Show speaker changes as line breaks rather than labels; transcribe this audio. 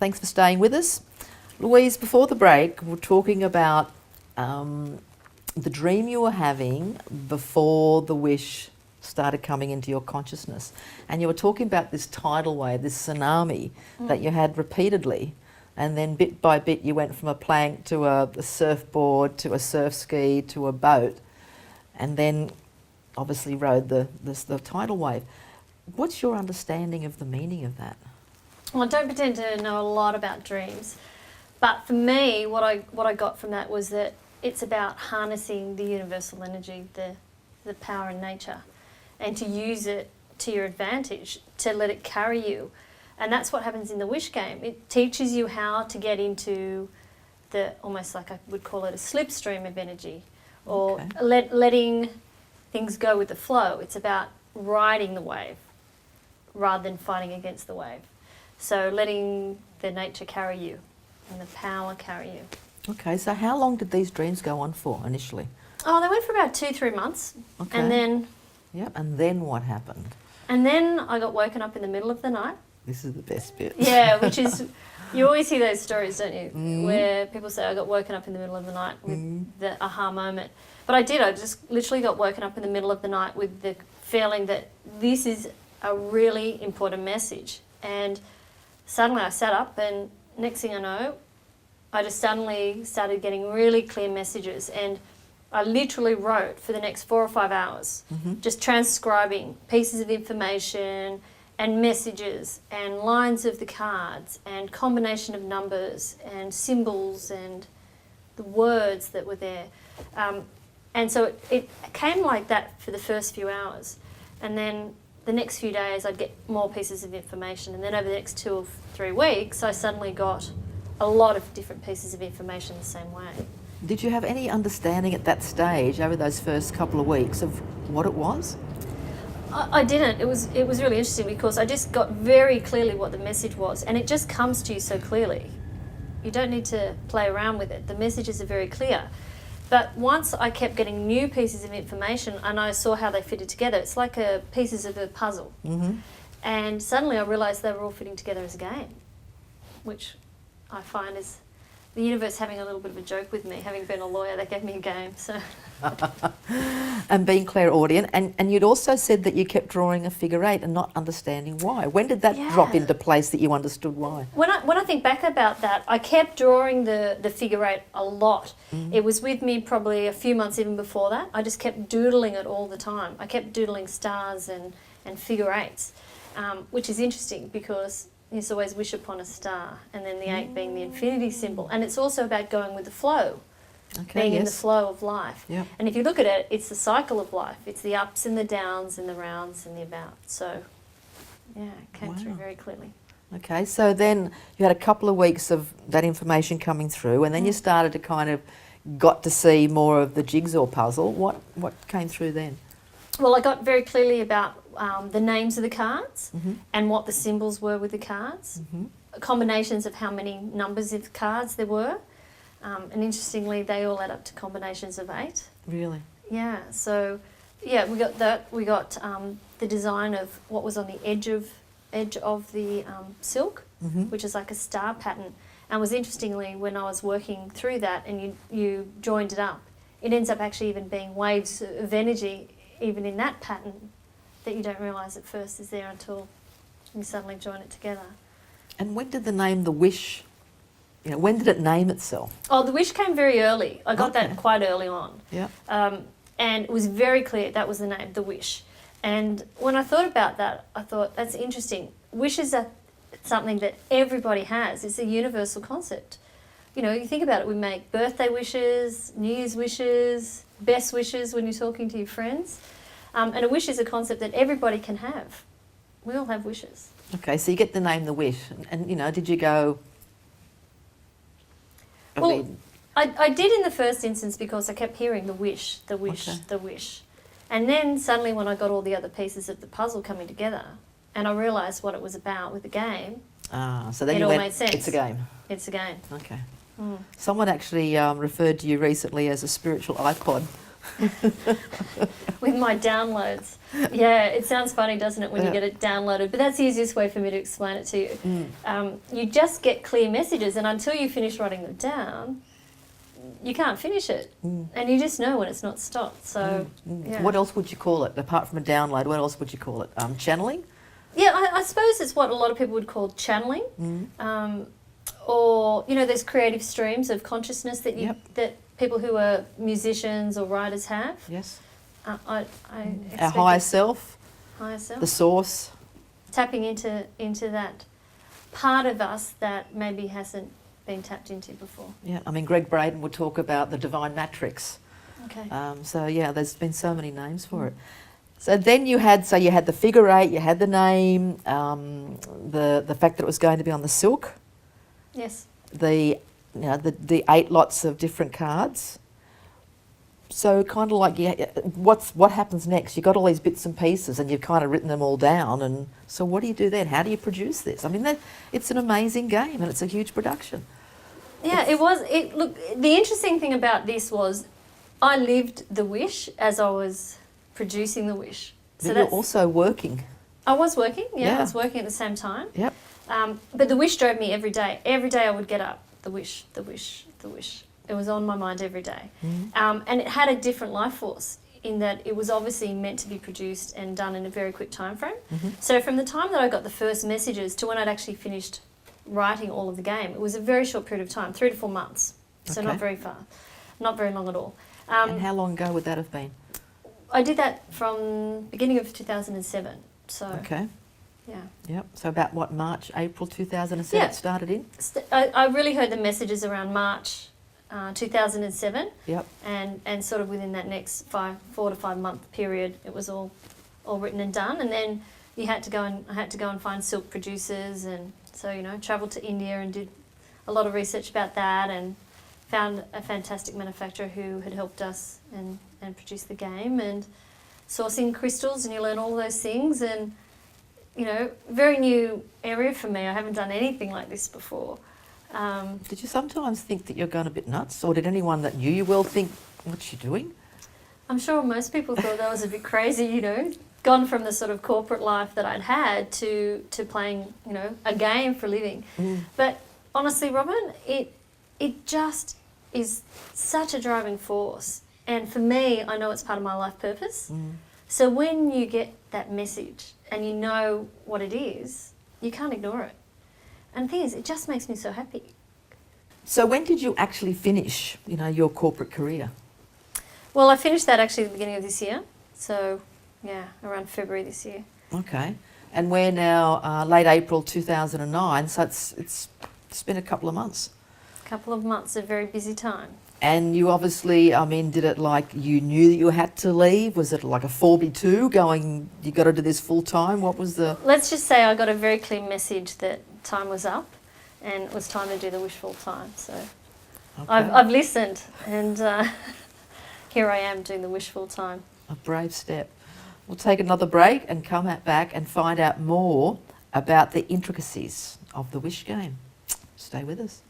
Thanks for staying with us. Louise, before the break, we're talking about the dream you were having before the wish started coming into your consciousness. And you were talking about this tidal wave, this tsunami that you had repeatedly. And then bit by bit you went from a plank to a surfboard to a surf ski to a boat, and then obviously rode the tidal wave. What's your understanding of the meaning of that?
Well, I don't pretend to know a lot about dreams, but for me, what I got from that was that it's about harnessing the universal energy, the power in nature, and to use it to your advantage, to let it carry you. And that's what happens in the wish game. It teaches you how to get into the, almost like I would call it a slipstream of energy, or letting things go with the flow. It's about riding the wave rather than fighting against the wave. So letting the nature carry you and the power carry you.
Okay, so how long did these dreams go on for initially?
Oh, they went for about 2-3 months.
Okay.
And then...
Yep, and then what happened?
And then I got woken up in the middle of the night.
This is the best bit.
Yeah, which is, you always hear those stories, don't you? Where people say, I got woken up in the middle of the night with the aha moment. But I did, I just literally got woken up in the middle of the night with the feeling that this is a really important message. And suddenly I sat up, and next thing I know, I just suddenly started getting really clear messages. And I literally wrote for the next 4 or 5 hours, just transcribing pieces of information and messages and lines of the cards and combination of numbers and symbols and the words that were there. And so it came like that for the first few hours. And then the next few days I'd get more pieces of information. And then over the next 2 or 3 weeks, I suddenly got a lot of different pieces of information the same way.
Did you have any understanding at that stage, over those first couple of weeks, of what it was?
I didn't. It was really interesting because I just got very clearly what the message was, and it just comes to you so clearly. You don't need to play around with it. The messages are very clear. But once I kept getting new pieces of information and I saw how they fitted together, it's like pieces of a puzzle. And suddenly I realised they were all fitting together as a game, which I find is the universe having a little bit of a joke with me. Having been a lawyer, they gave me a game. So.
And being clairaudient, and you'd also said that you kept drawing a figure 8 and not understanding why. When did that drop into place that you understood why?
When I think back about that, I kept drawing the figure 8 a lot. It was with me probably a few months even before that. I just kept doodling it all the time. I kept doodling stars and figure 8s, which is interesting because it's always wish upon a star, and then the 8 being the infinity symbol. And it's also about going with the flow. Being in the flow of life.
Yep.
And if you look at it, it's the cycle of life. It's the ups and the downs and the rounds and the about. So, yeah, it came through very clearly.
Okay, so then you had a couple of weeks of that information coming through, and then you started to kind of got to see more of the jigsaw puzzle. What came through then?
Well, I got very clearly about the names of the cards and what the symbols were with the cards, combinations of how many numbers of cards there were. And interestingly, they all add up to combinations of 8.
Really?
Yeah. So, yeah, we got that. We got the design of what was on the edge of the silk, which is like a star pattern. And was interestingly, when I was working through that, and you joined it up, it ends up actually even being waves of energy, even in that pattern, that you don't realise at first is there until you suddenly join it together.
And when did the name The Wish? When did it name itself?
Oh, the wish came very early. I got that quite early on.
Yeah.
And it was very clear that was the name, the wish. And when I thought about that, I thought, that's interesting. Wishes are something that everybody has. It's a universal concept. You think about it, we make birthday wishes, New Year's wishes, best wishes when you're talking to your friends. And a wish is a concept that everybody can have. We all have wishes.
Okay, so you get the name The Wish. And did you go...
Well, I did in the first instance because I kept hearing the wish, the wish, the wish. And then suddenly when I got all the other pieces of the puzzle coming together and I realised what it was about with the game,
so then
it
you
all
went,
made sense.
it's a game.
It's a game.
Okay. Someone actually referred to you recently as a spiritual iPod.
with my downloads. Yeah, it sounds funny, doesn't it, when you
Yeah.
get it downloaded? But that's the easiest way for me to explain it to you. You just get clear messages, and until you finish writing them down, you can't finish it. And you just know when it's not stopped. So, yeah.
What else would you call it, apart from a download? What else would you call it? Channeling?
Yeah, I suppose it's what a lot of people would call channeling. Or, you know, there's creative streams of consciousness that that people who are musicians or writers have.
Yes.
I
Our
expect
higher
it-
self,
higher self.
the source.
Tapping into that part of us that maybe hasn't been tapped into before.
Yeah, I mean, Greg Braden would talk about the divine matrix.
Okay.
So yeah, there's been so many names for it. So then you had the figure 8, you had the name, the fact that it was going to be on the silk,
Yes.
the 8 lots of different cards. So kind of like, what happens next? You've got all these bits and pieces and you've kind of written them all down, and so what do you do then? How do you produce this? I mean, it's an amazing game and it's a huge production.
Yeah, it was. Look, the interesting thing about this was I lived the wish as I was producing the wish.
But you're also working.
I was working,
Yeah.
I was working at the same time.
Yep.
But the wish drove me every day. Every day I would get up, the wish, the wish, the wish. It was on my mind every day. And it had a different life force in that it was obviously meant to be produced and done in a very quick time frame. So from the time that I got the first messages to when I'd actually finished writing all of the game, it was a very short period of time, 3 to 4 months. So
Okay.
not very far, not very long at all.
And how long ago would that have been?
I did that from beginning of 2007. So
Okay.
yeah.
Yep. So about what, March, April 2007
Yeah.
it started in?
I really heard the messages around March 2007,
Yep.
and sort of within that next 4 to 5 month period, it was all written and done. And then I had to go and find silk producers, and so travelled to India and did a lot of research about that, and found a fantastic manufacturer who had helped us and produce the game, and sourcing crystals, and you learn all those things, and very new area for me. I haven't done anything like this before.
Did you sometimes think that you're going a bit nuts, or did anyone that knew you well think, what's she doing?
I'm sure most people thought that was a bit crazy, gone from the sort of corporate life that I'd had to playing, a game for a living. But honestly, Robyn, it just is such a driving force. And for me, I know it's part of my life purpose. So when you get that message and you know what it is, you can't ignore it. And the thing is, it just makes me so happy.
So when did you actually finish, your corporate career?
Well, I finished that actually at the beginning of this year. So, yeah, around February this year.
Okay. And we're now late April 2009, so it's been a couple of months.
A couple of months, a very busy time.
And you obviously, did it like you knew that you had to leave? Was it like a 4B2 going, you got to do this full time? What was the...
Let's just say I got a very clear message that time was up and it was time to do the wish full time. So
Okay.
I've listened, and here I am doing the wish full time.
A brave step. We'll take another break and come back and find out more about the intricacies of the wish game. Stay with us.